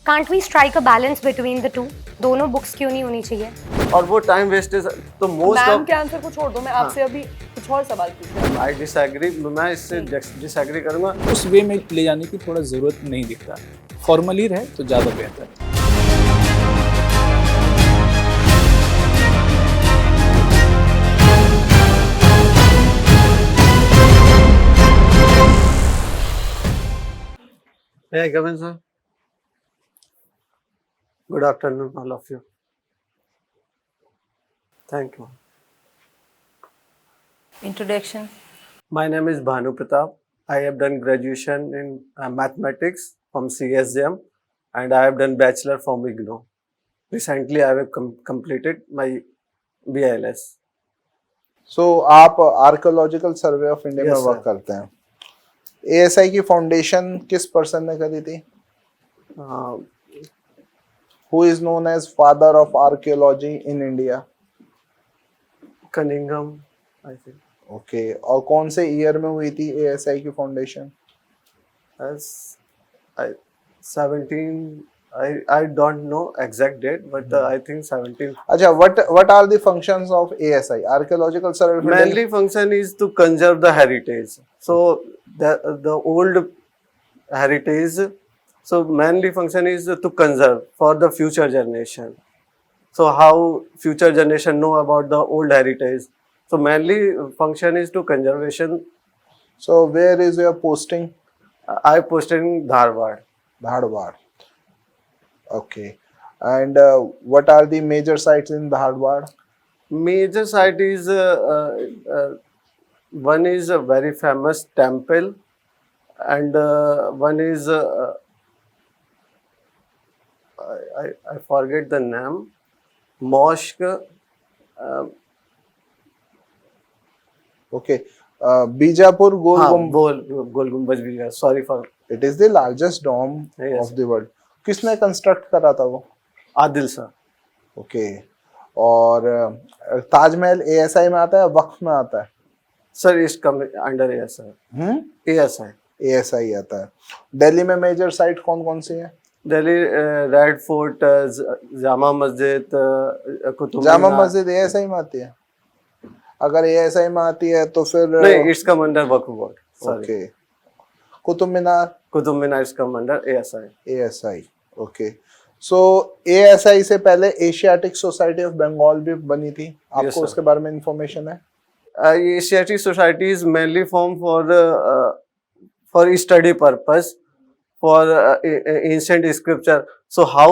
Can't we strike a balance between the two? दोनों books क्यों नहीं होनी चाहिए? और वो टाइम वेस्ट है तो मोस्ट मैम ऑफ के आंसर को छोड़ दो, मैं आपसे अभी कुछ और सवाल पूछूंगा। आई डिसएग्री, मैं इससे डिसएग्री करूंगा। उस वे में ले जाने की थोड़ा ज़रूरत नहीं दिखता। फॉर्मली रहे तो ज़्यादा बेहतर है। May I come in, sir? Good afternoon, all of you. Thank you. Introduction. My name is Bhanu Pratap. I have done graduation in mathematics from CSJM and I have done bachelor from IGNOU. Recently, I have completed my BILS. So आप archaeological survey of India Yes, में work sir. करते हैं। ASI की foundation किस person ने करी थी? Uh, who is known as father of archaeology in India? Cunningham, I think. Okay, और कौन से ईयर में हुई थी ASI की foundation? As I 17. I don't know exact date, but I think 17. अच्छा, what are the functions of ASI, archaeological survey? Mainly function is to conserve the heritage. So the old heritage. So mainly function is to conserve for the future generation. So how future generation know about the old heritage? So mainly function is to conservation. So where is your posting? I posted in Dharwad. Dharwad. Okay, and what are the major sites in Dharwad? Major site is one is a very famous temple, and one is I forget the name, mosque. Okay, Bijapur Gol हाँ, गुम्बद. गोल गुम्बज भी है. Sorry for It is the largest dome Yes. of the world. किसने construct करा था वो? Adil sir. Okay, और Taj Mahal ASI में आता है, वक्फ में आता है? सर इस come under ASI. ASI. ASI आता है। दिल्ली में मेजर साइट कौन कौन सी है? दिल्ली रेड फोर्ट, जामा मस्जिद, कुतुब जामा मीनार. मस्जिद ASI में आती है? अगर ASI में आती है तो फिर नहीं, it's come under Waqf board. Sorry. Okay, Qutub Minar? Qutub Minar is come under ASI. ASI. Okay, so ASI से पहले एशियाटिक सोसाइटी ऑफ बंगाल भी बनी थी, आपको sir. उसके बारे में इंफॉर्मेशन है? Asiatic society is mainly formed for study purpose, for ancient scripture. So how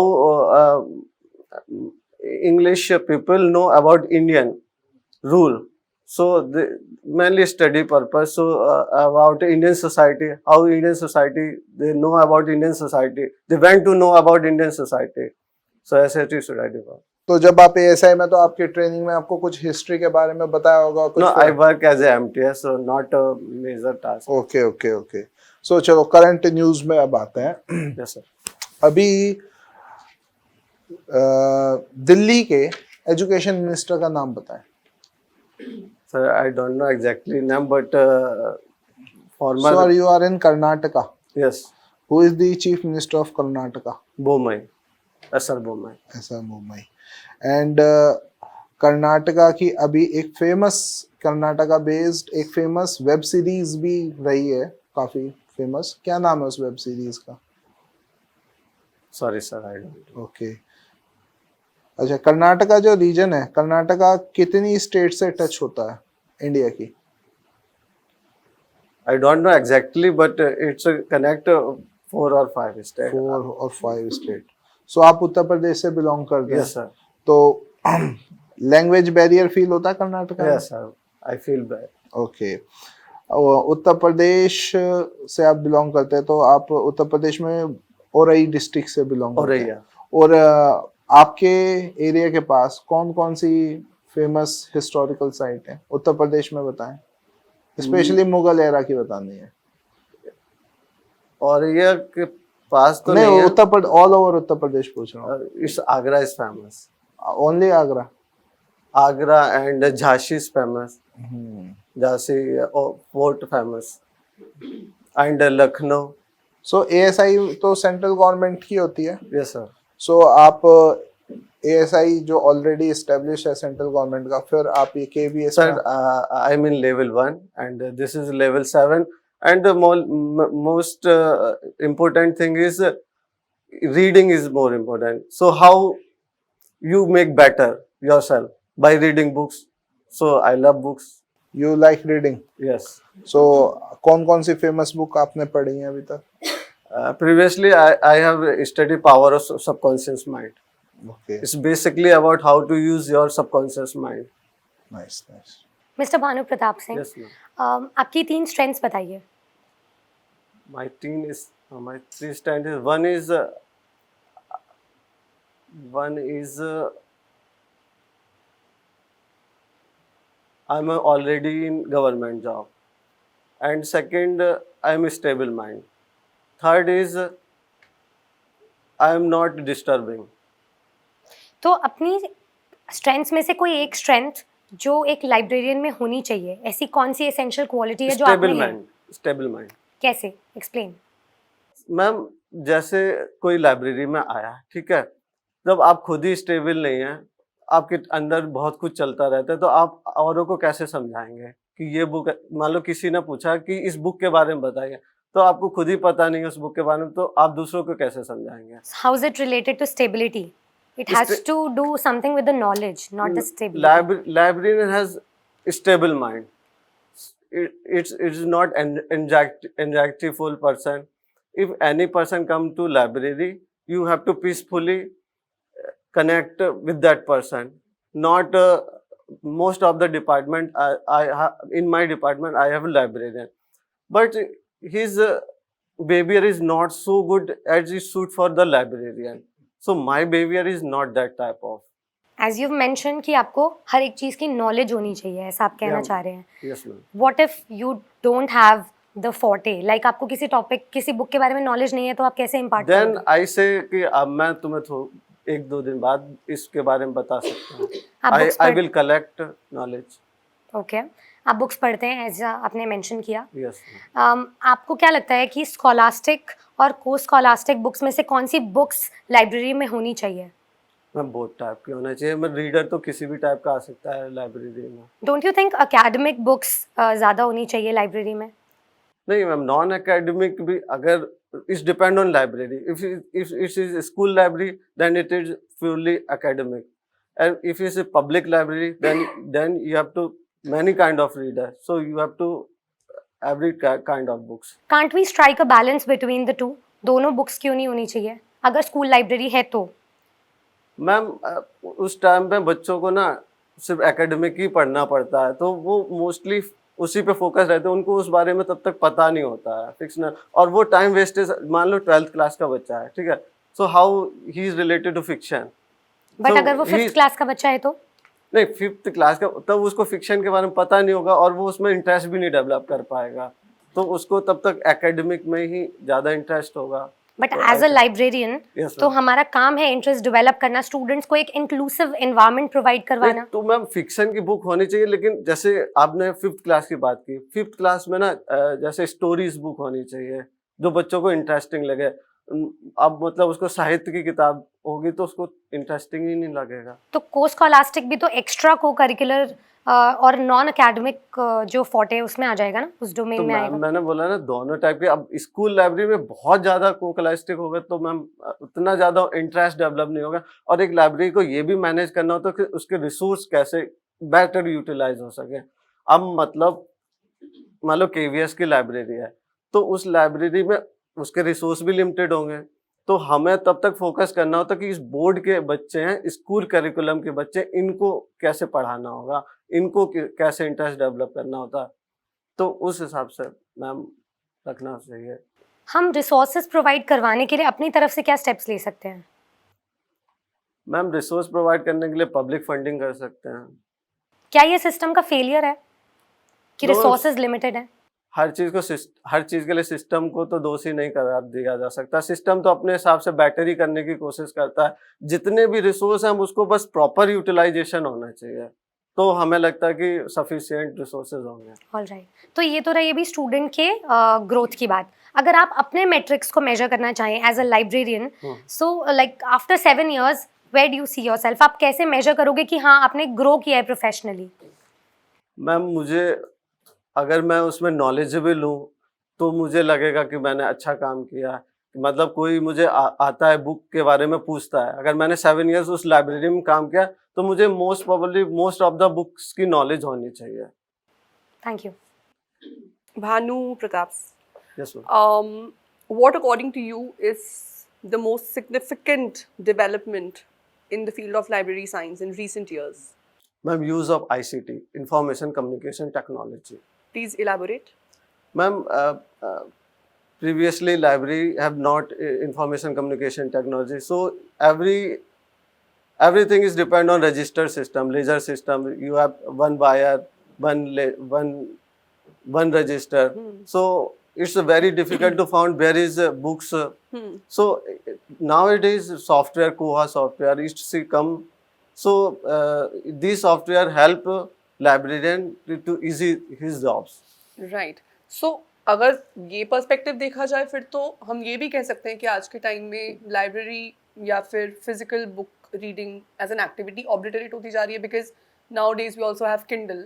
English people know about Indian rule? So they mainly study purpose. So about Indian society, how Indian society, they know about Indian society. They went to know about Indian society. So Asiatic society. तो जब आप ASI में, तो आपकी training में आपको कुछ history के बारे में बताया होगा कुछ? No, I work as a MTS, so not a major task. Okay okay okay, so चलो करंट न्यूज में अब आते हैं। Yes, sir. अभी दिल्ली के एजुकेशन मिनिस्टर का नाम बताएं। Sir, I don't know exactly name, but former. So you are in Karnataka. Yes, who is the chief minister of Karnataka? Bomai. SR Bomai. ऐसा मुंबई। एंड कर्नाटका की अभी एक फेमस, कर्नाटका बेस्ड एक फेमस वेब सीरीज भी रही है, काफी फेमस। क्या नाम है उस वेब सीरीज का? Sorry, sir, I don't. Okay, अच्छा, कर्नाटका जो रीजन है, कर्नाटका कितनी स्टेट से टच होता है इंडिया की? I don't know exactly, but it's a connect 4 or 5 states. 4 और 5 स्टेट। सो आप उत्तर प्रदेश से बिलोंग करते हैं? Yes, sir. तो लैंग्वेज बैरियर फील होता है कर्नाटका में? Yes, sir. I feel bad. Okay, Uttar Pradesh से आप बिलोंग करते हैं, तो आप उत्तर प्रदेश में औरई डिस्ट्रिक्ट से बिलोंग करते हैं। और आपके एरिया के पास कौन कौन सी फेमस हिस्टोरिकल साइट है उत्तर प्रदेश में, बताएं। स्पेशली मुगल एरा की बतानी है। और ये के पास तो नहीं, नहीं है. उत्तर प्रदेश, ऑल ओवर उत्तर प्रदेश पूछ रहा हूँ। It's Agra is famous. Only Agra? Agra and Jhansi is famous. Jhansi fort famous. And Lucknow. So ASI तो सेंट्रल गवर्नमेंट की होती है, यस सर। सो आप एएसआई जो ऑलरेडी एस्टेब्लिश है सेंट्रल गवर्नमेंट का, फिर आप ये KVS Sir, I'm in level 1 and this is level 7 and the most important thing is reading is more important. So how you make better yourself by reading books. So I love books. You like reading? Yes. सो कौन कौन सी famous book आपने पढ़ी है अभी तक? Previously I have studied Power of Subconscious Mind. Okay, It's basically about how to use your subconscious mind. Nice nice. Mister Bhanu Pratap Singh, Yes ma'am. आपकी 3 strengths बताइए। My my 3 strengths is one is I'm already in government job, and second I'm a stable mind. Third is I am not disturbing. तो अपनी strengths में से कोई एक strength जो एक लाइब्रेरियन में होनी चाहिए, ऐसी कौन सी एसेंशियल क्वालिटी है जो आप में Stable है? mind. Stable mind. कैसे? एक्सप्लेन। मैम जैसे कोई लाइब्रेरी में आया, ठीक है, जब आप खुद ही स्टेबल नहीं हैं, आपके अंदर बहुत कुछ चलता रहता है, तो आप औरों को कैसे समझाएंगे कि ये बुक, मान लो किसी ने पूछा कि इस बुक के बारे में बताइए, तो आपको खुद ही पता नहीं है उस बुक के बारे में, तो आप दूसरों को कैसे समझाएंगे? How is it related to stability? It has to do something with the knowledge, not the stability. Librarian has a stable mind. It's not an anxietyful person. If any person come to library, you have to peacefully connect with that person. Not most of the department. In my department I have a librarian, but his behavior is not so good as it suit for the librarian. So my behavior is not that type of. As you've mentioned कि आपको हर एक चीज़ की knowledge होनी चाहिए, ऐसा आप कहना Yeah. चाह रहे हैं। Yes ma'am. What if you don't have the forte? Like आपको किसी टॉपिक, किसी बुक के बारे में नॉलेज नहीं है, तो आप कैसे इम्पार्ट Then करोगे? I say कि अब मैं तुम्हें 1-2 दिन बाद इसके बारे में बता सकता हूँ. आप books I पढ़- will collect knowledge. ओके, आप बुक्स पढ़ते हैं, ऐसा आपने मेंशन किया। Yes ma'am. आपको क्या लगता है कि स्कॉलास्टिक और को स्कॉलास्टिक बुक्स में से कौन सी बुक्स लाइब्रेरी में होनी चाहिए? मैं बहुत टाइप की होना चाहिए. मैं रीडर तो किसी भी टाइप का आ सकता है लाइब्रेरी में. Don't you think academic books ज़्यादा होनी चाहिए लाइब्रेरी में? नहीं मैम, नॉन एकेडमिक भी अगर it's depend on library. If it is school library then it is purely academic, and if it is a public library then you have to many kind of reader, so you have to every kind of books. Can't we strike a balance between the two? दोनों books क्यों नहीं होनी चाहिए अगर school library है तो? Ma'am उस time पे बच्चों को ना सिर्फ एकेडमिक ही पढ़ना पड़ता है, तो वो मोस्टली उसी पे फोकस रहते हैं, उनको उस बारे में तब तक पता नहीं होता है फिक्शनल, और वो टाइम वेस्टेज. मान लो 12th क्लास का बच्चा है, ठीक है, so how he is related to fiction. But अगर वो 5th क्लास का बच्चा है तो? नहीं, 5th क्लास का, तब उसको फिक्शन के बारे में पता नहीं होगा और वो उसमें इंटरेस्ट भी नहीं डेवलप कर पाएगा, तो उसको तब तक एकेडमिक में ही ज़्यादा इंटरेस्ट होगा. But as a librarian Yes, तो ma'am. हमारा काम है इंटरेस्ट डेवलप करना, स्टूडेंट्स को एक इंक्लूसिव एनवायरनमेंट प्रोवाइड करवाना। तो मैम फिक्शन की बुक होनी चाहिए, लेकिन जैसे आपने 5th क्लास की बात की, 5th क्लास में ना जैसे स्टोरीज बुक होनी चाहिए जो बच्चों को इंटरेस्टिंग लगे. अब मतलब उसको साहित्य की किताब होगी तो उसको इंटरेस्टिंग ही नहीं लगेगा. तो को स्कॉलास्टिक भी तो एक्स्ट्रा को करिकुलर और नॉन एकेडमिक जो फोर्टे उसमें आ जाएगा ना, उस डोमेन तो में मैम आएगा। मैंने बोला ना दोनों टाइप के. अब स्कूल लाइब्रेरी में बहुत ज्यादा कोकलास्टिक होगा तो मैम उतना ज्यादा इंटरेस्ट डेवलप नहीं होगा, और एक लाइब्रेरी को ये भी मैनेज करना होता है कि उसके रिसोर्स कैसे बेटर यूटिलाइज हो सके. अब मतलब मान लो केवीएस की लाइब्रेरी है, तो उस लाइब्रेरी में उसके रिसोर्स भी लिमिटेड होंगे, तो हमें तब तक फोकस करना होता कि इस बोर्ड के बच्चे हैं, स्कूल करिकुलम के बच्चे, इनको कैसे पढ़ाना होगा, इनको कैसे इंटरेस्ट डेवलप करना होता, तो उस हिसाब से मैम रखना चाहिए. हम रिसोर्सेज प्रोवाइड करवाने के लिए अपनी तरफ से क्या स्टेप्स ले सकते हैं? मैम रिसोर्स प्रोवाइड करने के लिए पब्लिक फंडिंग कर सकते हैं. क्या ये सिस्टम का फेलियर है कि No, रिसोर्सेज लिमिटेड है? हर चीज़ के लिए सिस्टम को तो दोषी नहीं करार दिया जा सकता. सिस्टम तो अपने हिसाब से बेटर ही करने की कोशिश करता है. जितने भी रिसोर्स हैं हम उसको बस प्रॉपर यूटिलाइजेशन होना चाहिए, तो हमें लगता है कि सफिशिएंट रिसोर्सेज होंगे. ऑलराइट, तो ये तो रही अभी स्टूडेंट के ग्रोथ की बात। अगर आप अपने मेट्रिक्स को मेजर करना चाहें as a librarian, so like after 7 years where do you see yourself? आप कैसे मेजर करोगे कि हाँ आपने ग्रो किया है प्रोफेशनली? मैम मुझे अगर मैं उसमें नॉलेजेबल हूँ तो मुझे लगेगा कि मैंने अच्छा काम किया है। मतलब कोई मुझे आता है बुक के बारे में पूछता है, अगर मैंने 7 years उस लाइब्रेरी में काम किया तो मुझे most probably most of the books की नॉलेज होनी चाहिए। Thank you. Bhanu Pratap, yes ma'am. what according to you is the most significant development in the field of library science in recent years? Ma'am use of ICT, information communication technology. Please elaborate. Ma'am previously library have not information communication technology, so everything is depend on register system, ledger system. You have one buyer, one register. So it's very difficult to find where is books. So nowadays software, Koha software is come. So these software help librarian to easy his jobs. Right so अगर ये perspective देखा जाए फिर तो हम ये भी कह सकते हैं कि आज के टाइम में लाइब्रेरी या फिर physical book reading as an activity obliterate होती जा रही है, because nowadays we also have Kindle.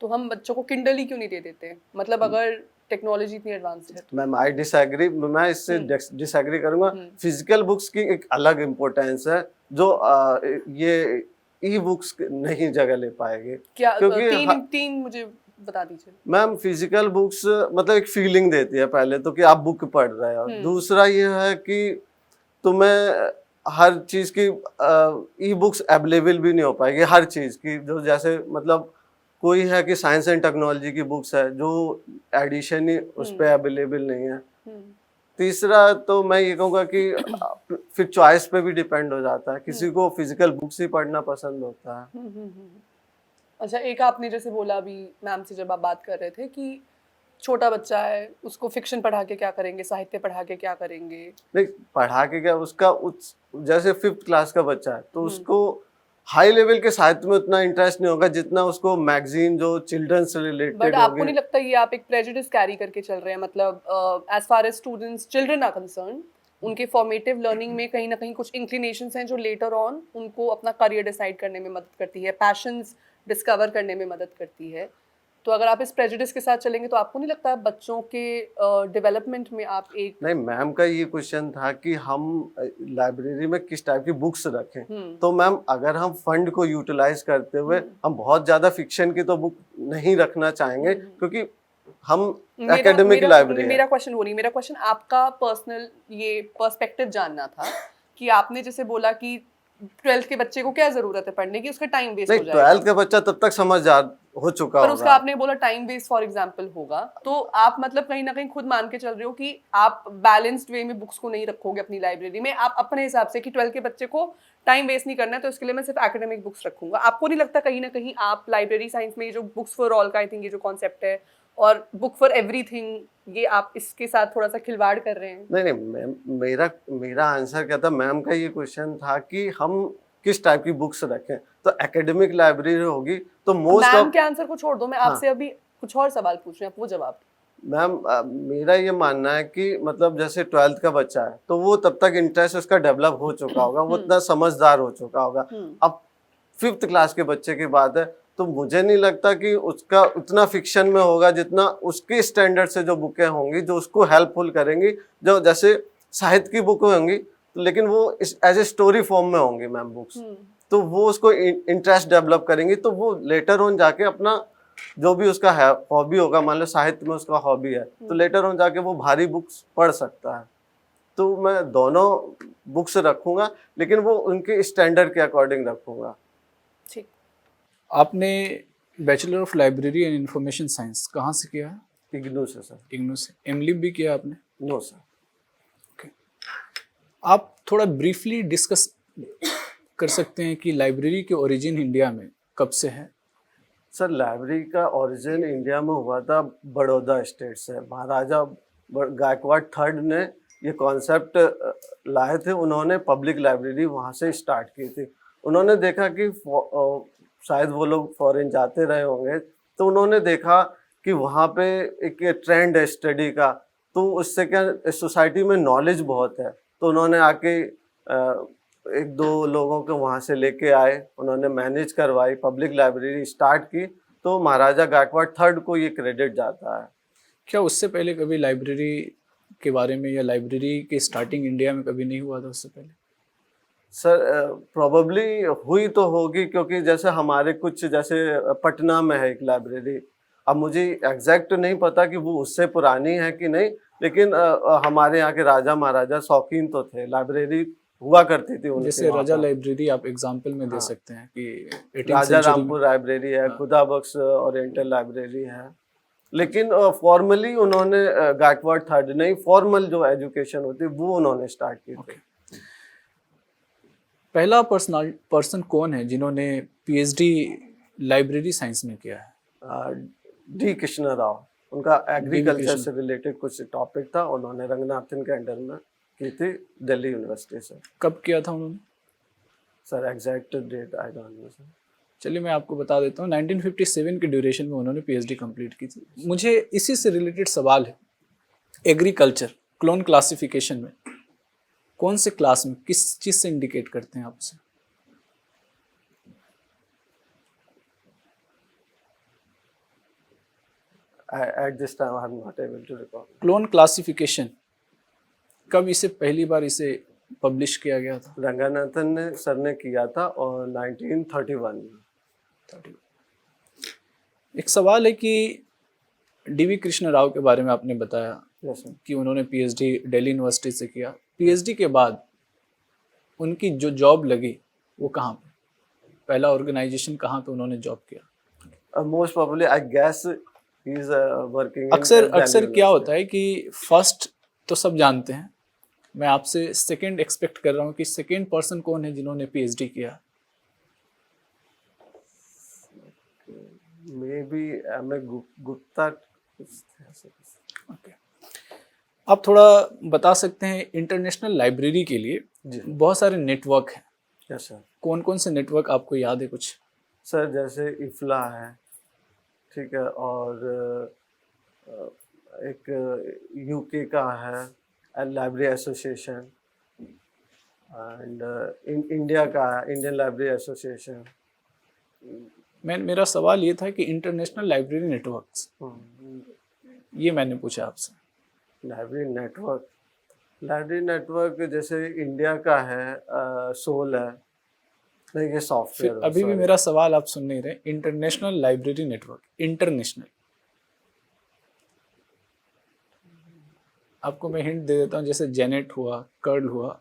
तो हम बच्चों को किंडल ही क्यों नहीं दे देते हैं? मतलब अगर टेक्नोलॉजी इतनी एडवांस्ड है तो। मैम आई डिसएग्री, मैं इससे डिसएग्री करूंगा। फिजिकल बुक्स की एक अलग इम्पोर्टेंस है जो ये ई बुक्स नहीं जगह ले पाएंगे। क्या क्योंकि तीन मुझे बता दीजिए। मैम फिजिकल बुक्स मतलब एक फीलिंग देती है पहले तो कि आप बुक पढ़ रहे हो। दूसरा ये है कि तुम्हें हर चीज की ई बुक्स अवेलेबल भी नहीं हो पाएगी हर चीज की। जो जैसे मतलब कोई है कि साइंस एंड टेक्नोलॉजी की बुक्स है जो एडिशन ही उस पर अवेलेबल नहीं है। तीसरा तो मैं ये कहूँगा कि फिर चॉइस पे भी डिपेंड हो जाता है, किसी को फिजिकल बुक्स ही पढ़ना पसंद होता है। अच्छा, एक आपने जैसे बोला अभी मैम से जब आप बात कर रहे थे कि छोटा बच्चा है उसको फिक्शन पढ़ा के क्या करेंगे, साहित्य पढ़ा के क्या करेंगे? नहीं पढ़ा के क्या, उसका जैसे 5th क्लास का बच्चा है तो उसको हाई लेवल के साहित्य में उतना इंटरेस्ट नहीं होगा जितना उसको मैगजीन जो चिल्ड्रन से रिलेटेड बट आपको नहीं लगता ये आप एक प्रेजुडिस कैरी करके चल रहे हैं? मतलब as far as students children are concern, उनके फॉर्मेटिव लर्निंग में कहीं ना कहीं कुछ इंक्लिनेशंस हैं जो लेटर ऑन उनको अपना करियर डिसाइड करने में मदद करती है, पैशंस डिस्कवर करने में मदद करती है। तो अगर आप इस प्रेजुडिस के साथ चलेंगे तो आपको नहीं लगता बच्चों के डेवलपमेंट में आप एक... नहीं, मैम का ये क्वेश्चन था कि हम लाइब्रेरी में किस टाइप की बुक्स रखें। तो मैम अगर हम फंड को यूटिलाइज करते हुए हम बहुत ज्यादा फिक्शन की तो बुक नहीं रखना चाहेंगे क्योंकि हम एकेडमिक लाइब्रेरी। मेरा क्वेश्चन वो नहीं, मेरा क्वेश्चन आपका पर्सनल ये पर्सपेक्टिव जानना था कि आपने जैसे बोला कि 12th के बच्चे को क्या जरूरत है पढ़ने की, उसका टाइम वेस्ट हो जाएगा। 12th का बच्चा तब तक समझदार हो चुका होगा। पर उसका आपने बोला टाइम वेस्ट फॉर एग्जांपल होगा, तो आप मतलब कहीं ना कहीं खुद मान के चल रहे हो कि आप बैलेंस्ड वे में बुक्स को नहीं रखोगे अपनी लाइब्रेरी में। आप अपने हिसाब से कि 12th के बच्चे को टाइम वेस्ट नहीं करना है तो इसके लिए मैं सिर्फ एकेडमिक बुक्स रखूंगा। आपको नहीं लगता कहीं ना कहीं आप लाइब्रेरी साइंस में ये जो बुक्स फॉर ऑल का आई थिंक ये जो कॉन्सेप्ट है और बुक फॉर एवरीथिंग, ये आप इसके साथ थोड़ा सा खिलवाड़ कर रहे हैं? नहीं मैम, मेरा आंसर क्या था, मैम का ये क्वेश्चन था कि हम किस टाइप की बुक्स रखें। तो एकेडमिक लाइब्रेरी होगी तो मोस्ट मैम के आंसर को छोड़ दो, मैं आपसे अभी कुछ और सवाल पूछ रही हूं, आप वो जवाब। मैम मेरा ये मानना है कि मतलब जैसे 12th का बच्चा है तो वो तब तक इंटरेस्ट उसका डेवलप हो चुका होगा, वो इतना समझदार हो चुका होगा। अब 5th क्लास के बच्चे की बात है तो मुझे नहीं लगता कि उसका उतना फिक्शन में होगा जितना उसके स्टैंडर्ड से जो बुकें होंगी जो उसको हेल्पफुल करेंगी। जो जैसे साहित्य की बुक होंगी लेकिन वो एज ए स्टोरी फॉर्म में होंगी मैम बुक्स, तो वो उसको इंटरेस्ट डेवलप करेंगी। तो वो लेटर ऑन जाके अपना जो भी उसका है हॉबी होगा, मान लो साहित्य में उसका हॉबी है तो लेटर ऑन जाके वो भारी बुक्स पढ़ सकता है। तो मैं दोनों बुक्स रखूंगा लेकिन वो उनके स्टैंडर्ड के अकॉर्डिंग रखूंगा। ठीक। आपने bachelor of library and information science कहाँ से किया है? इग्नू से सर। इग्नू से। एमलिब भी किया आपने? No sir. आप थोड़ा ब्रीफली डिस्कस कर सकते हैं कि लाइब्रेरी के ओरिजिन इंडिया में कब से है? सर लाइब्रेरी का ओरिजिन इंडिया में हुआ था बड़ौदा स्टेट से। महाराजा गायकवाड़ थर्ड ने ये कॉन्सेप्ट लाए थे। उन्होंने पब्लिक लाइब्रेरी वहाँ से स्टार्ट की थी। उन्होंने देखा कि शायद वो लोग फॉरेन जाते रहे होंगे तो उन्होंने देखा कि वहाँ पे एक ट्रेंड है स्टडी का तो उससे क्या सोसाइटी में नॉलेज बहुत है, तो उन्होंने आके एक दो लोगों को वहाँ से लेके आए, उन्होंने मैनेज करवाई, पब्लिक लाइब्रेरी स्टार्ट की, तो महाराजा गायकवाड़ थर्ड को ये क्रेडिट जाता है। क्या उससे पहले कभी लाइब्रेरी के बारे में या लाइब्रेरी के स्टार्टिंग इंडिया में कभी नहीं हुआ था उससे पहले? सर प्रोबेबली हुई तो होगी, क्योंकि जैसे हमारे कुछ जैसे पटना में है एक लाइब्रेरी, अब मुझे एग्जैक्ट नहीं पता कि वो उससे पुरानी है कि नहीं, लेकिन हमारे यहाँ के राजा महाराजा शौकीन तो थे, लाइब्रेरी हुआ करती थी उनके जैसे वहाँ राजा पर। लाइब्रेरी आप एग्जाम्पल में दे हाँ। सकते हैं कि 18th राजा century में। रामपुर लाइब्रेरी है, हाँ। खुदा बख्श ओरिएंटल लाइब्रेरी है, लेकिन फॉर्मली उन्होंने गायकवाड़ थर्ड नहीं, फॉर्मल जो एजुकेशन होती है वो उन्होंने स्टार्ट की थी। पहला पर्सन कौन है जिन्होंने पीएचडी लाइब्रेरी साइंस में किया है? डी कृष्ण राव, उनका एग्रीकल्चर कृष्ण। से रिलेटेड कुछ टॉपिक था, उन्होंने रंगनाथन के अंडर में की थी, दिल्ली यूनिवर्सिटी से। कब किया था उन्होंने? Sir exact date I don't know sir. चलिए मैं आपको बता देता हूँ, 1957 के ड्यूरेशन में उन्होंने पीएचडी कंप्लीट की थी। मुझे इसी से रिलेटेड सवाल है, एग्रीकल्चर क्लोन क्लासिफिकेशन में कौन से क्लास में किस चीज़ से इंडिकेट करते हैं आप उसे? At this time I am not able to recall. Clone classification कब इसे पहली बार इसे पब्लिश किया गया था? रंगनाथन ने सर ने किया था और 1931 में। एक सवाल है कि डीवी कृष्ण राव के बारे में आपने बताया Yes, sir. कि उन्होंने पीएचडी दिल्ली यूनिवर्सिटी से किया। पीएचडी के बाद उनकी जो जॉब लगी वो कहाँ पे, पहला ऑर्गेनाइजेशन कहाँ पे उन्होंने जॉब किया? Most probably I guess he is working in अक्सर Delhi अक्सर क्या University. होता है कि फर्स्ट तो सब जानते हैं, मैं आपसे सेकंड एक्सपेक्ट कर रहा हूँ कि सेकंड पर्सन कौन है जिन्होंने पीएचडी किया? Maybe M.A. Gupta. ओके, आप थोड़ा बता सकते हैं इंटरनेशनल लाइब्रेरी के लिए जी। बहुत सारे नेटवर्क हैं, Yes sir. कौन कौन से नेटवर्क आपको याद है कुछ? सर जैसे इफ्ला है, ठीक है, और एक यूके का है लाइब्रेरी एसोसिएशन, एंड इंडिया का है इंडियन लाइब्रेरी एसोसिएशन। मेरा सवाल ये था कि इंटरनेशनल लाइब्रेरी नेटवर्क्स, ये मैंने पूछा आपसे। लाइब्रेरी नेटवर्क जैसे इंडिया का है सोल है, नहीं ये फिर सॉफ्टवेयर। अभी भी मेरा सवाल आप सुन नहीं रहे। इंटरनेशनल लाइब्रेरी नेटवर्क, इंटरनेशनल, आपको मैं हिंट दे देता हूँ, जैसे जेनेट हुआ, कर्ल हुआ।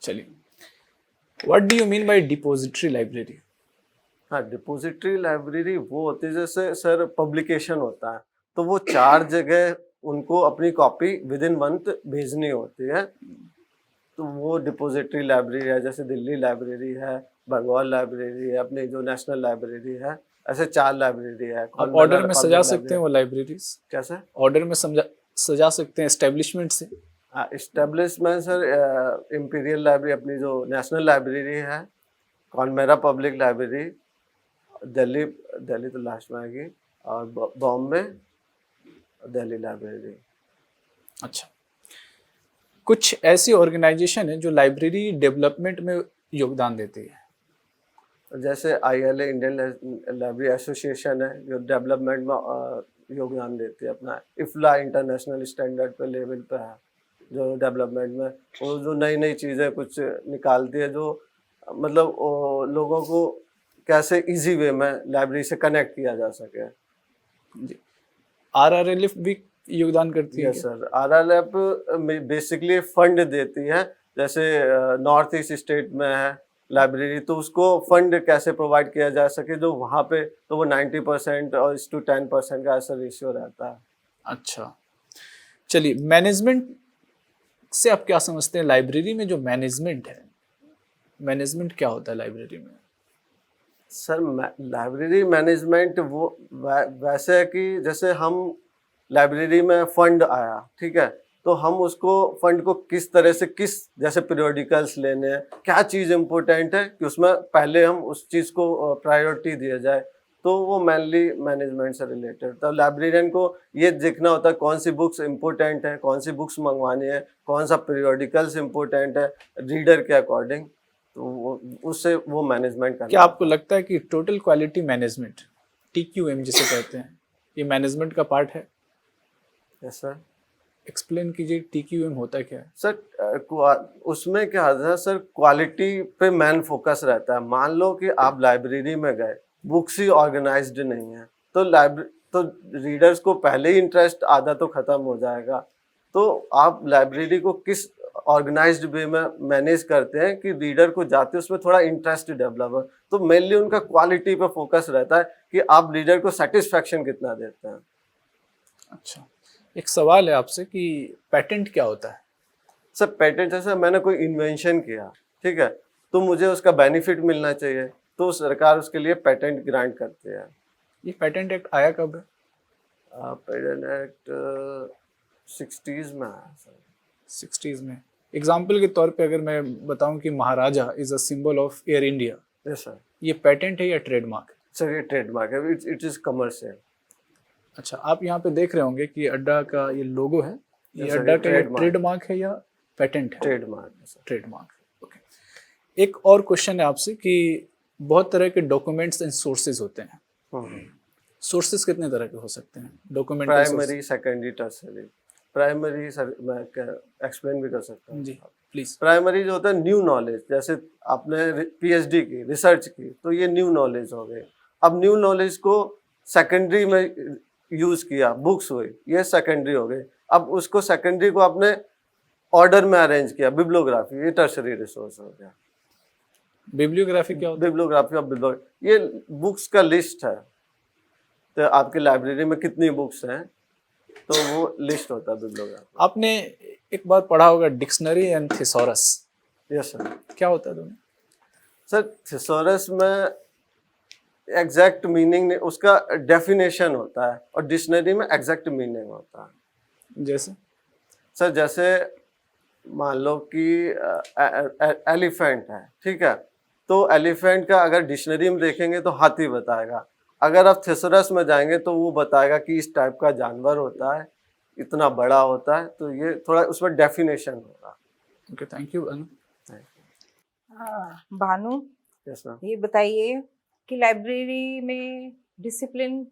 चलिए, what do you mean by depository library? हाँ, डिपॉजिटरी लाइब्रेरी वो होती है जैसे सर पब्लिकेशन होता है, तो वो 4 जगह उनको अपनी कॉपी विद इन मंथ भेजनी होती है, तो वो डिपॉजिटरी लाइब्रेरी है। जैसे दिल्ली लाइब्रेरी है, बंगाल लाइब्रेरी है, अपनी जो नेशनल लाइब्रेरी है, ऐसे 4 लाइब्रेरी है। आप ऑर्डर में सजा सकते हैं वो लाइब्रेरीज? कैसे ऑर्डर में सजा सकते हैं एस्टेब्लिशमेंट से? इस्टेब्लिशमेंट सर इंपीरियल लाइब्रेरी अपनी जो नेशनल लाइब्रेरी है, कॉनमेरा पब्लिक लाइब्रेरी, दिल्ली तो लास्ट में आएगी, और बॉम्बे दिल्ली लाइब्रेरी। अच्छा, कुछ ऐसी ऑर्गेनाइजेशन है जो लाइब्रेरी डेवलपमेंट में योगदान देती है? जैसे ILA इंडियन लाइब्रेरी एसोसिएशन है जो डेवलपमेंट में योगदान देती है अपना। इफ्ला इंटरनेशनल स्टैंडर्ड पे लेवल पे है जो डेवलपमेंट में, वो जो नई नई चीज़ें कुछ निकालती है, जो मतलब लोगों को कैसे इजी वे में लाइब्रेरी से कनेक्ट किया जा सके। जी। RRLF भी योगदान करती है? Yes sir, RRLF basically fund देती है। जैसे नॉर्थ ईस्ट स्टेट में है लाइब्रेरी, तो उसको फंड कैसे प्रोवाइड किया जा सके, जो वहाँ पे तो वो 90% और 10% का ऐसा रेशियो रहता है। अच्छा, चलिए, मैनेजमेंट से आप क्या समझते हैं? लाइब्रेरी में जो मैनेजमेंट है, मैनेजमेंट क्या होता है लाइब्रेरी में? सर लाइब्रेरी मैनेजमेंट वो वैसे है कि जैसे हम लाइब्रेरी में फंड आया, ठीक है, तो हम उसको फंड को किस तरह से किस जैसे पीरियोडिकल्स लेने हैं, क्या चीज़ इम्पोर्टेंट है कि उसमें पहले हम उस चीज़ को प्रायोरिटी दिया जाए, तो वो मेनली मैनेजमेंट से रिलेटेड। तो लाइब्रेरियन को ये देखना होता है कौन सी बुक्स इम्पोर्टेंट है, कौन सी बुक्स मंगवानी है, कौन सा पीरियोडिकल्स इम्पोर्टेंट है रीडर के अकॉर्डिंग, तो उससे वो मैनेजमेंट करना। क्या आपको लगता है कि टोटल क्वालिटी मैनेजमेंट, TQM जिसे कहते हैं, ये मैनेजमेंट का पार्ट है? Yes sir. एक्सप्लेन कीजिए TQM होता क्या है? सर उसमें क्या होता है सर, क्वालिटी पे मेन फोकस रहता है। मान लो कि आप लाइब्रेरी में गए, बुक्स ही ऑर्गेनाइज्ड नहीं है, तो रीडर्स को पहले ही इंटरेस्ट आधा तो खत्म हो जाएगा। तो आप लाइब्रेरी को किस ऑर्गेनाइज्ड वे में मैनेज करते हैं कि रीडर को जाते उसमें थोड़ा इंटरेस्ट डेवलप हो। तो मेनली उनका क्वालिटी पे फोकस रहता है कि आप रीडर को सेटिस्फेक्शन कितना देते हैं। अच्छा, एक सवाल है आपसे कि पेटेंट क्या होता है? सर पेटेंट जैसे मैंने कोई इन्वेंशन किया, ठीक है, तो मुझे उसका बेनिफिट मिलना चाहिए, तो सरकार उसके लिए पेटेंट ग्रांट करती है। ये पेटेंट एक्ट आया कब है? पेटेंट एक्ट 60s में आया सर। 60s में। एग्जाम्पल के तौर पे अगर मैं बताऊं कि Maharaja is a symbol of Air India, yes sir. ये पेटेंट है या ट्रेडमार्क है? सर ये ट्रेडमार्क है, इट इज कमर्शियल। अच्छा, आप यहाँ पे देख रहे होंगे कि अड्डा का ये लोगो है, ये Yes, sir, अड्डा ये का trademark। ट्रेडमार्क है या पेटेंट है? ट्रेडमार्क है सर। ट्रेडमार्क। ओके, एक और क्वेश्चन है आपसे कि बहुत तरह के डॉक्यूमेंट्स एंड सोर्सेज होते हैं। सोर्सेज कितने तरह के हो सकते हैं? Document primary, secondary, tertiary. Primary sir मैं एक्सप्लेन भी कर सकता हूँ जी प्लीज। प्राइमरी जो होता है न्यू नॉलेज, जैसे आपने PhD की, रिसर्च की, तो ये न्यू नॉलेज हो गई। अब न्यू नॉलेज को सेकेंडरी में यूज किया, बुक्स हुई, ये सेकेंडरी हो गई। अब उसको सेकेंडरी को आपने ऑर्डर में अरेंज किया, बिब्लियोग्राफी, ये टर्सरी रिसोर्स हो गया। बिब्लियोग्राफी क्या होता है? बिब्लियोग्राफी ऑफ बिब्लियोग्राफी, ये बुक्स का लिस्ट है। तो आपकी लाइब्रेरी में कितनी बुक्स हैं, तो वो लिस्ट होता है बिब्लियोग्राफी। आपने एक बार पढ़ा होगा dictionary and thesaurus. Yes sir. क्या होता है दोनों? सर थिसॉरस में एग्जैक्ट मीनिंग नहीं, उसका डेफिनेशन होता है, और डिक्शनरी में एग्जैक्ट मीनिंग होता है। जैसे सर जैसे मान लो कि एलिफेंट है, ठीक है, तो एलिफेंट का अगर डिक्शनरी में देखेंगे तो हाथी बताएगा। अगर आप थिसॉरस में जाएंगे तो वो बताएगा कि इस टाइप का जानवर होता है, इतना बड़ा होता है। तो ये थोड़ा उसमें डेफिनेशन होगा। Okay, thank you Anu. Bhanu, yes ma'am. ये बताइए कि लाइब्रेरी में डिसिप्लिन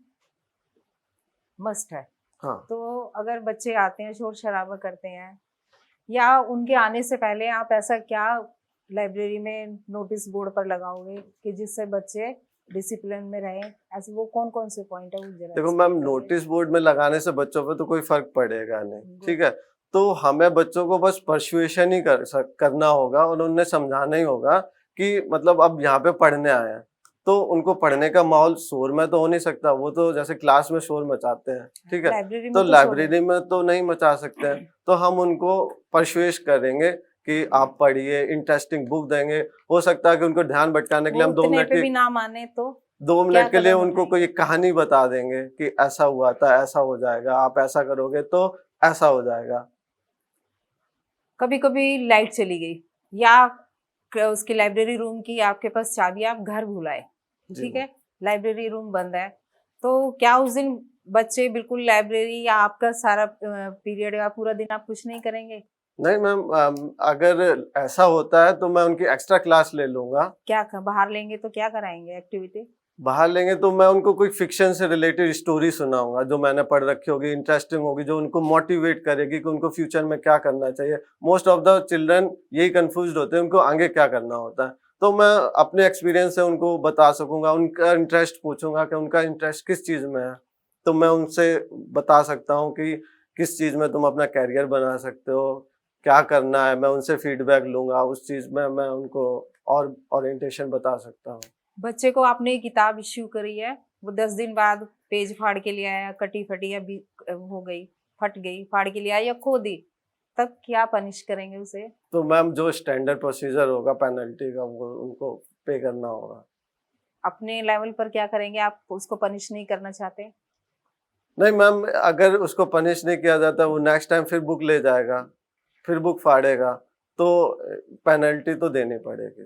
मस्ट है, हाँ तो अगर बच्चे आते हैं शोर शराबा करते हैं, या उनके आने से पहले आप ऐसा क्या लाइब्रेरी में नोटिस बोर्ड पर लगाओगे कि जिससे बच्चे डिसिप्लिन में रहें? ऐसे वो कौन कौन से पॉइंट है वो जरा देखो explain मैम, करिए। नोटिस बोर्ड में लगाने से बच्चों पे तो कोई फर्क पड़ेगा नहीं, ठीक है। तो हमें बच्चों को बस परसुएशन ही करना होगा, और उन्हें समझाना ही होगा कि मतलब अब यहाँ पे पढ़ने आए हैं, तो उनको पढ़ने का माहौल शोर में तो हो नहीं सकता, वो तो जैसे क्लास में शोर मचाते हैं, ठीक है, लाइब्रेरी में तो शोर लाइब्रेरी में तो नहीं मचा सकते हैं। तो हम उनको परसुएश करेंगे कि आप पढ़िए, इंटरेस्टिंग बुक देंगे। हो सकता है कि उनको ध्यान भटकाने के लिए हम वो 2 उतने मिनट पे की भी ना माने तो 2 क्या मिनट के लिए कदम उनको कोई उठाएंगे? कहानी बता देंगे कि ऐसा हुआ था, ऐसा हो जाएगा, आप ऐसा करोगे तो ऐसा हो जाएगा। कभी कभी लाइट चली गई, या उसकी लाइब्रेरी रूम की आपके पास चाबी आप घर भूल आए, जी ठीक है, लाइब्रेरी रूम बंद है, तो क्या उस दिन बच्चे बिल्कुल लाइब्रेरी या आपका सारा पीरियड या पूरा दिन आप कुछ नहीं करेंगे? नहीं मैम, अगर ऐसा होता है तो मैं उनकी एक्स्ट्रा क्लास ले लूंगा। क्या बाहर लेंगे तो क्या कराएंगे एक्टिविटी? बाहर लेंगे तो मैं उनको कोई फिक्शन से रिलेटेड स्टोरी सुनाऊंगा जो मैंने पढ़ रखी होगी, इंटरेस्टिंग होगी, जो उनको मोटिवेट करेगी कि उनको फ्यूचर में क्या करना चाहिए। मोस्ट ऑफ द चिल्ड्रन यही कंफ्यूज होते हैं, उनको आगे क्या करना होता है। तो मैं अपने एक्सपीरियंस से उनको बता सकूंगा, उनका इंटरेस्ट पूछूंगा कि उनका इंटरेस्ट किस चीज़ में है, तो मैं उनसे बता सकता हूँ कि किस चीज़ में तुम अपना कैरियर बना सकते हो, क्या करना है। मैं उनसे फीडबैक लूंगा, उस चीज़ में मैं उनको और ओरिएंटेशन बता सकता हूँ। बच्चे को आपने किताब इश्यू करी है, वो 10 दिन बाद पेज फाड़ के ले आया, कटी फटी या हो गई, फट गई, फाड़ के ले आया या खो दी, तब क्या पनिश करेंगे उसे? तो मैम जो स्टैंडर्ड प्रोसीजर होगा पेनल्टी का, वो उनको पे करना होगा। अपने लेवल पर क्या करेंगे? आप उसको पनिश नहीं करना चाहते? नहीं मैम, अगर उसको पनिश नहीं किया जाता, वो नेक्स्ट टाइम फिर बुक ले जाएगा, फिर बुक फाड़ेगा, तो पेनल्टी तो देनी पड़ेगी।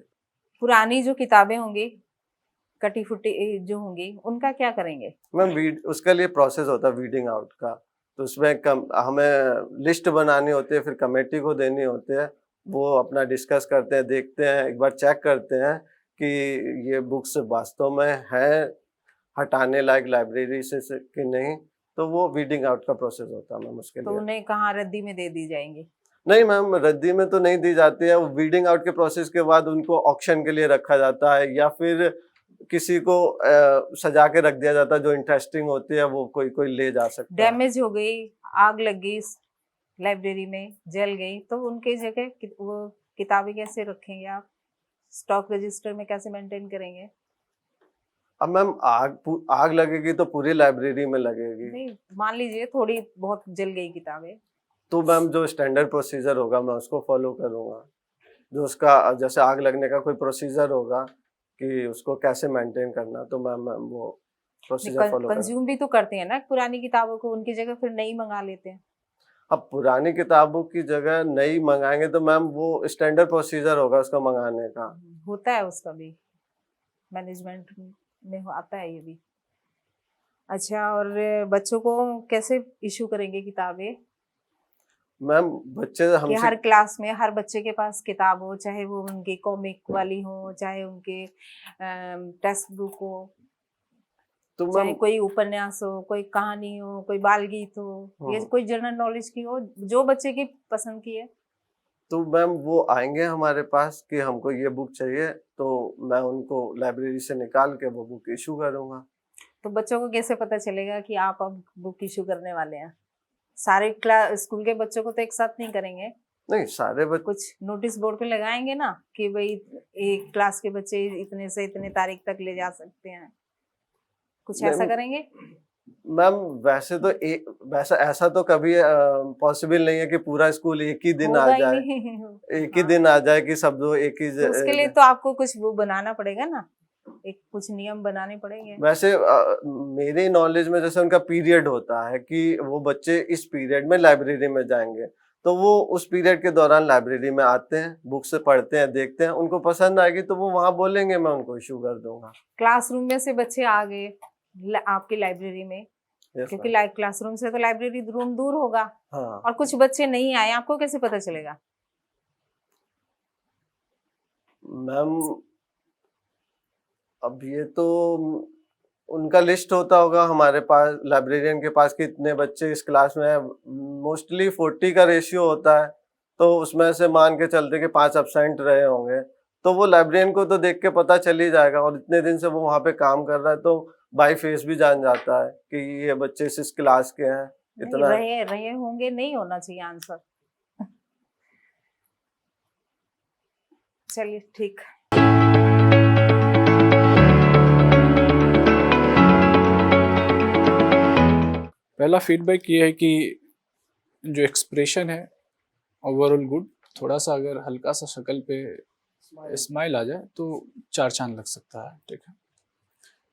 पुरानी जो किताबें होंगी कटी फुटी जो होंगी उनका क्या करेंगे? मैम उसके लिए प्रोसेस होता है वीडिंग आउट का, तो उसमें हमें लिस्ट बनानी होती है, फिर कमेटी को देनी होती है, वो अपना डिस्कस करते हैं, देखते हैं, एक बार चेक करते हैं कि ये बुक्स वास्तव में है हटाने लायक लाइब्रेरी से कि नहीं, तो वो वीडिंग आउट का प्रोसेस होता है मैम उसके तो लिए। उन्हें कहाँ रद्दी में दे दी जाएंगी? नहीं मैम, रद्दी में तो नहीं दी जाती है, वो वीडिंग आउट के प्रोसेस के बाद उनको ऑक्शन के लिए रखा जाता है, या फिर किसी को सजा के रख दिया जाता है, जो इंटरेस्टिंग होती है वो कोई कोई ले जा सकता है। डैमेज हो गई, आग लग गई लाइब्रेरी में, जल गई, तो उनके जगह वो किताबें कैसे रखेंगे आप? स्टॉक रजिस्टर में कैसे मेंटेन करेंगे? अब मैम आग लगेगी तो पूरी लाइब्रेरी में लगेगी। नहीं, मान लीजिए थोड़ी बहुत जल गई किताबें, तो मैम जो स्टैंडर्ड प्रोसीजर होगा मैं उसको फॉलो करूँगा, जो उसका जैसे आग लगने का कोई प्रोसीजर होगा कि उसको कैसे मेंटेन करना, तो मैम वो प्रोसीजर फॉलो करूँगा। कंज्यूम भी तो करते हैं ना पुरानी किताबों को, उनकी जगह फिर नई मंगा लेते हैं। अब पुरानी किताबों की जगह नई मंगाएंगे तो मैम वो स्टैंडर्ड प्रोसीजर होगा उसको मंगाने का। होता है उसका भी, मैनेजमेंट में आता है ये भी। अच्छा, और बच्चों को कैसे इशू करेंगे किताबें? मैम बच्चे कि हमसे हर क्लास में हर बच्चे के पास किताब हो, चाहे वो उनकी कॉमिक वाली हो, चाहे उनके टेक्स्ट बुक हो, तो चाहे मैम कोई उपन्यास हो, कोई कहानी हो, कोई बाल गीत हो, ये हाँ। कोई जनरल नॉलेज की हो, जो बच्चे की पसंद की है। तो मैम वो आएंगे हमारे पास कि हमको ये बुक चाहिए, तो मैं उनको लाइब्रेरी से निकाल के वो बुक इशू करूँगा। तो बच्चों को कैसे पता चलेगा कि आप अब बुक इशू करने वाले हैं? सारे स्कूल के बच्चों को तो एक साथ नहीं करेंगे, नहीं सारे बच्चे कुछ नोटिस बोर्ड पे लगाएंगे ना कि भाई एक क्लास के बच्चे इतने से इतने तारीख तक ले जा सकते हैं, कुछ ऐसा नहीं, करेंगे? मैम वैसे तो वैसा ऐसा तो कभी पॉसिबल नहीं है कि पूरा स्कूल एक ही दिन आ होगा ही जाए, नहीं। एक ही हाँ, दिन आ जाए कि सब लोग एक ही तो उसके लिए तो आपको कुछ वो बनाना पड़ेगा ना, एक कुछ नियम बनाने पड़ेंगे। वैसे मेरे नॉलेज में जैसे उनका पीरियड होता है कि वो बच्चे इस पीरियड में लाइब्रेरी में जाएंगे, तो वो उस पीरियड के दौरान लाइब्रेरी में आते हैं, बुक से पढ़ते हैं, देखते हैं, उनको पसंद आएगी तो वो वहाँ बोलेंगे, मैं उनको इशू कर दूंगा। क्लासरूम में से बच्चे आ गए आपकी लाइब्रेरी में, Yes, क्योंकि ma'am। क्लासरूम से तो लाइब्रेरी रूम दूर होगा, हाँ और कुछ बच्चे नहीं आए, आपको कैसे पता चलेगा? मैम, अब ये तो उनका लिस्ट होता होगा हमारे पास, लाइब्रेरियन के पास कि इतने बच्चे इस क्लास में है, मोस्टली 40 का रेशियो होता है, तो उसमें से मान के चलते कि 5 एब्सेंट रहे होंगे, तो वो लाइब्रेरियन को तो देख के पता चल ही जाएगा, और इतने दिन से वो वहाँ पे काम कर रहा है तो बाय फेस भी जान जाता है कि ये बच्चे इस क्लास के हैं। नहीं, इतना रहे होंगे, नहीं होना चाहिए आंसर। चलिए ठीक। पहला फीडबैक ये है कि जो एक्सप्रेशन है ओवरऑल गुड, थोड़ा सा अगर हल्का सा शक्ल पे स्माइल आ जाए तो 4 चांद लग सकता है, ठीक है।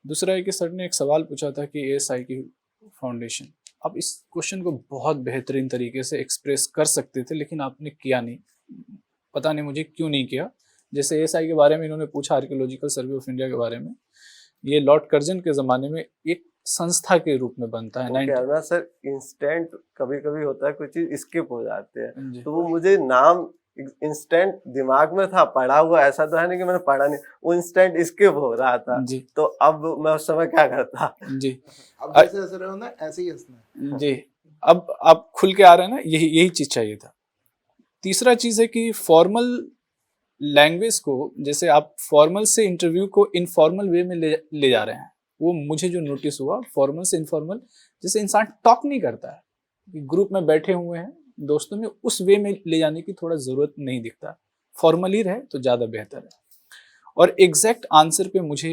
दूसरा है कि सर ने एक सवाल पूछा था कि ASI की फाउंडेशन, आप इस क्वेश्चन को बहुत बेहतरीन तरीके से एक्सप्रेस कर सकते थे, लेकिन आपने किया नहीं, पता नहीं मुझे क्यों नहीं किया। जैसे ASI के बारे में इन्होंने पूछा, आर्कियोलॉजिकल सर्वे ऑफ इंडिया के बारे में, ये लॉर्ड कर्जन के ज़माने में एक संस्था के रूप में बनता है। क्या ना सर, इंस्टेंट कभी कभी होता है, कुछ चीज स्किप हो जाते हैं, जी। तो वो मुझे नाम इंस्टेंट दिमाग में था, पढ़ा हुआ, ऐसा तो है नहीं कि मैंने पढ़ा नहीं, वो इंस्टेंट स्किप हो रहा था जी तो अब मैं उस समय क्या करता। जी अब जैसे हंस रहे हो ना, ऐसे ही हंसना है। जी, अब आप खुल के आ रहे हैं ना, यही चीज़ चाहिए था। तीसरा चीज़ है कि फॉर्मल लैंग्वेज को, जैसे आप फॉर्मल से इंटरव्यू को इनफॉर्मल वे में ले जा रहे हैं, वो मुझे जो नोटिस हुआ, फॉर्मल से इनफॉर्मल, जैसे इंसान टॉक नहीं करता है, ग्रुप में बैठे हुए हैं दोस्तों में, उस वे में ले जाने की थोड़ा ज़रूरत नहीं दिखता, फॉर्मली रहे तो ज़्यादा बेहतर है। और एग्जैक्ट आंसर पे मुझे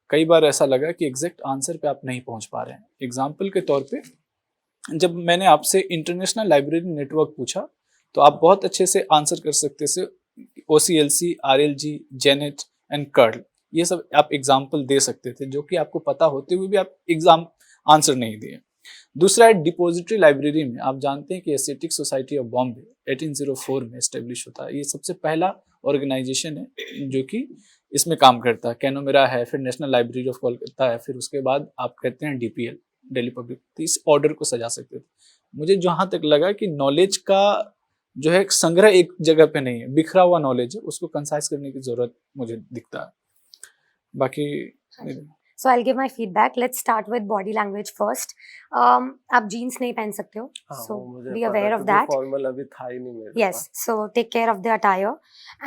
कई बार ऐसा लगा कि एग्जैक्ट आंसर पे आप नहीं पहुंच पा रहे हैं। एग्जाम्पल के तौर पे, जब मैंने आपसे इंटरनेशनल लाइब्रेरी नेटवर्क पूछा तो आप बहुत अच्छे से आंसर कर सकते थे, OCLC, RLG, Janet and curl, ये सब आप एग्जाम्पल दे सकते थे, जो कि आपको पता होते हुए भी आप एग्जाम आंसर नहीं दिए। दूसरा है डिपोजिटरी लाइब्रेरी में, आप जानते हैं कि एस्थेटिक सोसाइटी ऑफ बॉम्बे 1804 में एस्टेब्लिश होता है। ये सबसे पहला ऑर्गेनाइजेशन है जो कि इसमें काम करता है, कैनोमेरा है, फिर नेशनल लाइब्रेरी ऑफ कोलकाता है, फिर उसके बाद आप कहते हैं डीपीएल, दिल्ली पब्लिक, तो इस ऑर्डर को सजा सकते थे। मुझे जहाँ तक लगा कि नॉलेज का जो है संग्रह एक जगह पे नहीं है, बिखरा हुआ नॉलेज है, उसको कंसाइज करने की जरूरत मुझे दिखता है। बाकी So I'll give my feedback. Let's start with body language first. आप jeans नहीं पहन सकते हो, हाँ, so वो मुझे be पता aware है, of क्योंकि that. फॉर्मल अभी था ही नहीं मेरे Yes, pass. so take care of the attire.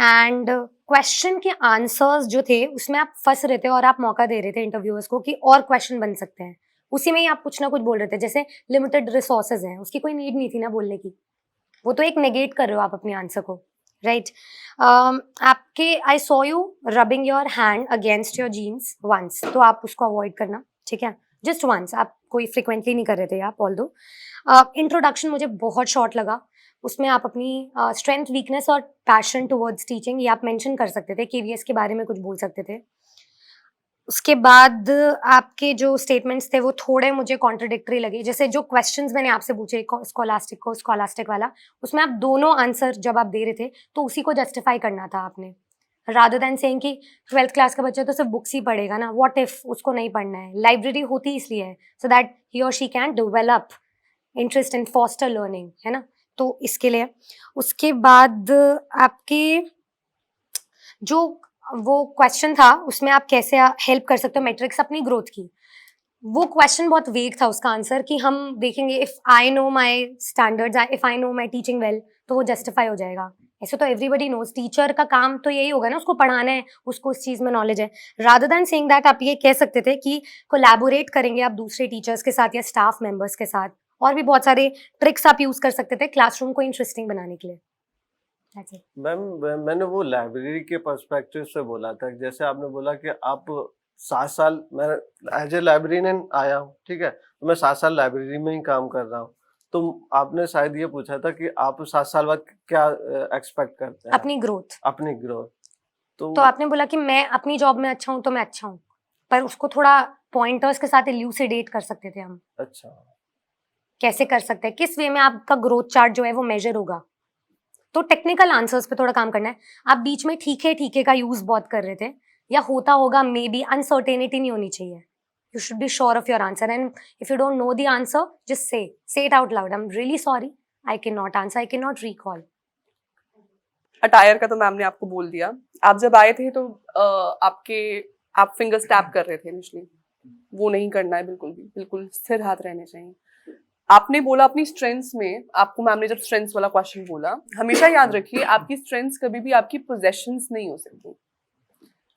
And question के answers जो थे उसमें आप फंस रहे थे और आप मौका दे रहे थे इंटरव्यूअर्स को कि और क्वेश्चन बन सकते हैं, उसी में ही आप कुछ ना कुछ बोल रहे थे, जैसे लिमिटेड रिसोर्सेज हैं, उसकी कोई नीड नहीं थी ना बोलने की, वो तो एक नेगेट कर रहे हो आप अपने आंसर को, राइट? आपके I saw you rubbing your hand against your jeans once, तो आप उसको अवॉइड करना, ठीक है, जस्ट वंस, आप कोई फ्रिक्वेंटली नहीं कर रहे थे आप, ऑल दो। इंट्रोडक्शन मुझे बहुत शॉर्ट लगा, उसमें आप अपनी स्ट्रेंथ वीकनेस और पैशन टुवर्ड्स टीचिंग ये आप मेंशन कर सकते थे, केवीएस के बारे में कुछ बोल सकते थे। उसके बाद आपके जो स्टेटमेंट्स थे वो थोड़े मुझे कॉन्ट्रडिक्टरी लगे, जैसे जो क्वेश्चंस मैंने आपसे पूछे स्कॉलास्टिक वाला, उसमें आप दोनों आंसर जब आप दे रहे थे तो उसी को जस्टिफाई करना था आपने, रादर देन सेइंग कि 12th क्लास का बच्चा तो सिर्फ बुक्स ही पढ़ेगा ना, व्हाट इफ उसको नहीं पढ़ना है, लाइब्रेरी होती इसलिए है सो दैट ही और she can develop interest in foster learning, है ना, तो इसके लिए। उसके बाद आपके जो वो क्वेश्चन था उसमें आप कैसे हेल्प कर सकते हो मैट्रिक्स अपनी ग्रोथ की, वो क्वेश्चन बहुत वेग था उसका आंसर कि हम देखेंगे if I know my standards, if I know my teaching well, तो वो जस्टिफाई हो जाएगा। ऐसे तो एवरीबडी नोज, टीचर का काम तो यही होगा ना, उसको पढ़ाना है, उसको उस चीज़ में नॉलेज है। रादर देन सेइंग दैट आप ये कह सकते थे कि कोलैबोरेट करेंगे आप दूसरे टीचर्स के साथ या स्टाफ मेंबर्स के साथ, और भी बहुत सारे ट्रिक्स आप यूज़ कर सकते थे क्लासरूम को इंटरेस्टिंग बनाने के लिए। That's it. मैम मैंने वो लाइब्रेरी के पर्सपेक्टिव से बोला था, जैसे आपने बोला कि आप 7 साल, मैं एज ए लाइब्रेरियन आया हूँ, ठीक है, तो मैं 7 साल लाइब्रेरी में ही काम कर रहा हूँ, तो आपने शायद ये पूछा था कि आप 7 साल बाद क्या एक्सपेक्ट करते हैं अपनी ग्रोथ, तो आपने बोला कि मैं अपनी जॉब में अच्छा हूँ तो मैं अच्छा हूँ, पर उसको थोड़ा पॉइंटर्स के साथ इल्यूसिडेट कर सकते थे हम, अच्छा, कैसे कर सकते हैं, किस वे में आपका ग्रोथ चार्ट जो है वो मेजर होगा, तो टेक्निकल आंसर्स पे थोड़ा काम करना है। आप बीच में ठीक है का यूज बहुत कर रहे थे, या होता होगा मे बी, अनसर्टेनिटी नहीं होनी चाहिए, you should be sure of your answer, and if you don't know the answer just say it out loud, I am really sorry, I can not answer, I can not recall. Attire का तो ma'am ने आपको बोल दिया, आप जब आए थे तो आप फिंगर स्टैप कर रहे थे इनिशियली, वो नहीं करना है बिल्कुल भी, बिल्कुल स्थिर हाथ रहने चाहिए। आपने बोला अपनी स्ट्रेंथ्स में, आपको मैम ने जब स्ट्रेंथ्स वाला क्वेश्चन बोला, हमेशा याद रखिए आपकी स्ट्रेंथ्स कभी भी आपकी पोजेशंस नहीं हो सकती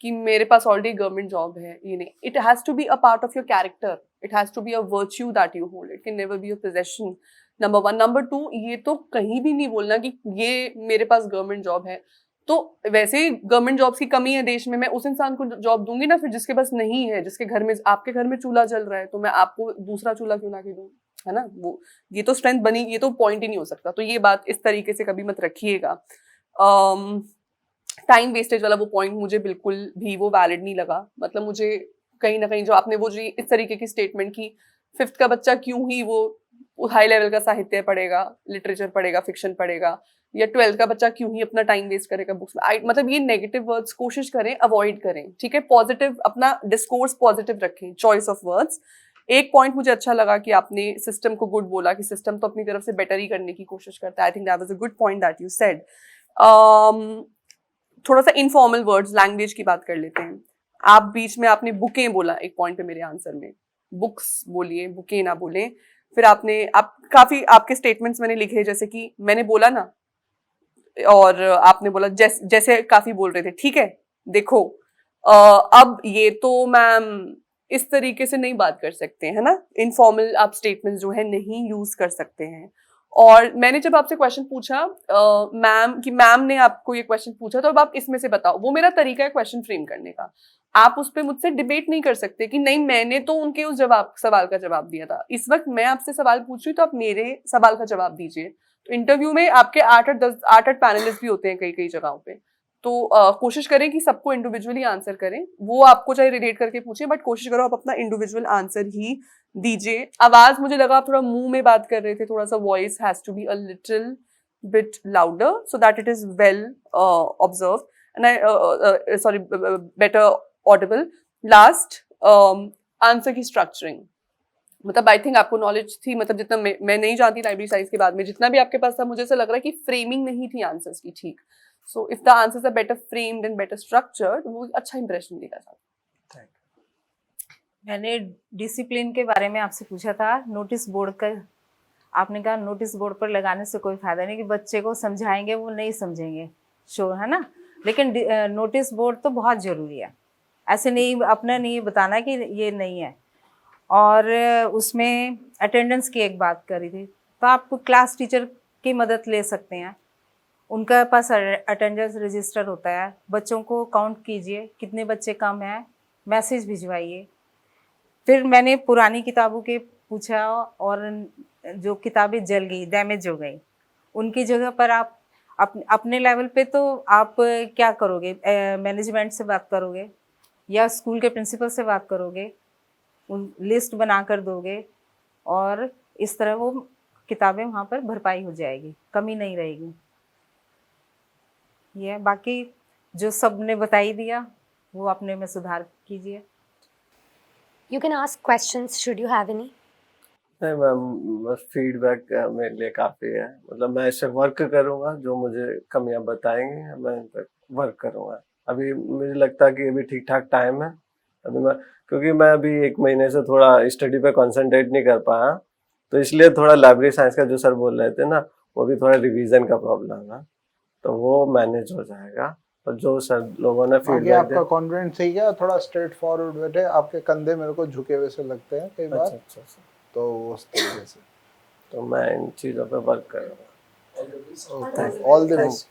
कि मेरे पास ऑलरेडी गवर्नमेंट जॉब है, ये नहीं, it has to be a part of your character, it has to be a virtue that you hold, it can never be a possession, number 1। Number 2, ये तो कहीं भी नहीं बोलना कि ये मेरे पास गवर्नमेंट जॉब है, तो वैसे ही गवर्नमेंट जॉब्स की कमी है देश में, मैं उस इंसान को जॉब दूंगी ना फिर जिसके पास नहीं है, जिसके घर में, आपके घर में चूल्हा जल रहा है, तो मैं आपको दूसरा चूल्हा क्यों ना के दूं, है ना, वो ये तो स्ट्रेंथ बनी, ये तो पॉइंट ही नहीं हो सकता, तो ये बात इस तरीके से कभी मत रखिएगा। टाइम वेस्टेज वाला वो पॉइंट मुझे बिल्कुल भी वो वैलिड नहीं लगा, मतलब मुझे कहीं ना कहीं जो आपने वो जो इस तरीके की स्टेटमेंट की, 5th का बच्चा क्यों ही वो हाई लेवल का साहित्य पढ़ेगा, लिटरेचर पढ़ेगा, फिक्शन पढ़ेगा, या 12th का बच्चा क्यों ही अपना टाइम वेस्ट करेगा बुक्स में, मतलब ये नेगेटिव वर्ड्स कोशिश करें अवॉइड करें, ठीक है, पॉजिटिव अपना डिस्कोर्स पॉजिटिव रखें, चॉइस ऑफ वर्ड्स। एक पॉइंट मुझे अच्छा लगा कि आपने सिस्टम को गुड बोला, कि सिस्टम तो अपनी तरफ से बेटर ही करने की कोशिश करता है, I think that was a good point that you said. थोड़ा सा इनफॉर्मल वर्ड्स, लैंग्वेज की बात कर लेते हैं। आप बीच में आपने बुकें बोला एक पॉइंट पे मेरे आंसर में, बुक्स बोलिए, बुकें ना बोलें। फिर आप काफी आपके स्टेटमेंट्स मैंने लिखे, जैसे कि मैंने बोला ना, और आपने बोला जैसे काफी बोल रहे थे, ठीक है देखो अब ये तो मैम इस तरीके से नहीं बात कर सकते हैं ना, इनफॉर्मल आप स्टेटमेंट्स जो है नहीं यूज कर सकते हैं। और मैंने जब आपसे क्वेश्चन पूछा मैम ने आपको ये क्वेश्चन पूछा तो अब आप इसमें से बताओ, वो मेरा तरीका है क्वेश्चन फ्रेम करने का, आप उस पर मुझसे डिबेट नहीं कर सकते कि नहीं मैंने तो उनके उस सवाल का जवाब दिया था, इस वक्त मैं आपसे सवाल पूछ रही हूँ तो आप मेरे सवाल का जवाब दीजिए। तो इंटरव्यू में आपके 8-8 पैनलिस्ट भी होते हैं कई जगहों पे, तो कोशिश करें कि सबको इंडिविजुअली आंसर करें, वो आपको चाहे रिलेट करके पूछे, बट कोशिश करो आप अपना इंडिविजुअल आंसर ही दीजिए। आवाज मुझे लगा आप थोड़ा मुंह में बात कर रहे थे, थोड़ा सा voice has to be a little bit louder so that it is well observe. and better audible. Last, answer की स्ट्रक्चरिंग, मतलब आई थिंक आपको नॉलेज थी, मतलब जितना मैं नहीं जानती लाइब्रेरी साइंस के बाद में जितना भी आपके पास था, मुझे ऐसा लग रहा है कि फ्रेमिंग नहीं थी आंसर्स की ठीक. So if the answers are better framed and better structured, वो अच्छा इंप्रेशन देगा साथ. मैंने डिसिप्लिन के बारे में आपसे पूछा था, नोटिस बोर्ड का आपने कहा नोटिस बोर्ड पर लगाने से कोई फायदा नहीं, कि बच्चे को समझाएंगे वो नहीं समझेंगे, श्योर है ना, लेकिन नोटिस बोर्ड तो बहुत ज़रूरी है, ऐसे नहीं अपना नहीं बताना कि ये नहीं है. और उसमें अटेंडेंस की एक बात करी थी, तो आप क्लास टीचर की मदद ले सकते हैं, उनका पास अटेंडेंस रजिस्टर होता है, बच्चों को काउंट कीजिए कितने बच्चे कम हैं, मैसेज भिजवाइए. फिर मैंने पुरानी किताबों के पूछा, और जो किताबें जल गई, डैमेज हो गई, उनकी जगह पर आप अपने लेवल पे तो आप क्या करोगे, मैनेजमेंट से बात करोगे या स्कूल के प्रिंसिपल से बात करोगे, उन लिस्ट बना कर दोगे, और इस तरह वो किताबें वहाँ पर भरपाई हो जाएगी, कमी नहीं रहेगी. ये बाकी जो सब ने बताई दिया वो अपने में सुधार कीजिए. You can ask questions. Should you have any? नहीं मैम, बस फीडबैक मेरे लिए काफ़ी है, मतलब मैं इस पे वर्क करूँगा, जो मुझे कमियाँ बताएंगे मैं इन पर वर्क करूँगा. अभी मुझे लगता है कि अभी ठीक ठाक टाइम है अभी मैं, क्योंकि मैं अभी 1 महीने से थोड़ा स्टडी पे कंसंट्रेट नहीं कर पाया, तो इसलिए थोड़ा लाइब्रेरी साइंस का जो सर बोल रहे थे ना, वो भी थोड़ा रिवीजन का प्रॉब्लम है, तो वो मैनेज हो जाएगा. और जो सर लोगों ने आगे फीडबैक आपका कॉन्फिडेंस सही है, थोड़ा स्ट्रेट फॉरवर्ड बैठे, आपके कंधे मेरे को झुके हुए से लगते हैं कई बार, अच्छा, तो उस तरीके से तो मैं इन चीज़ों पे वर्क करूँगा. All the best.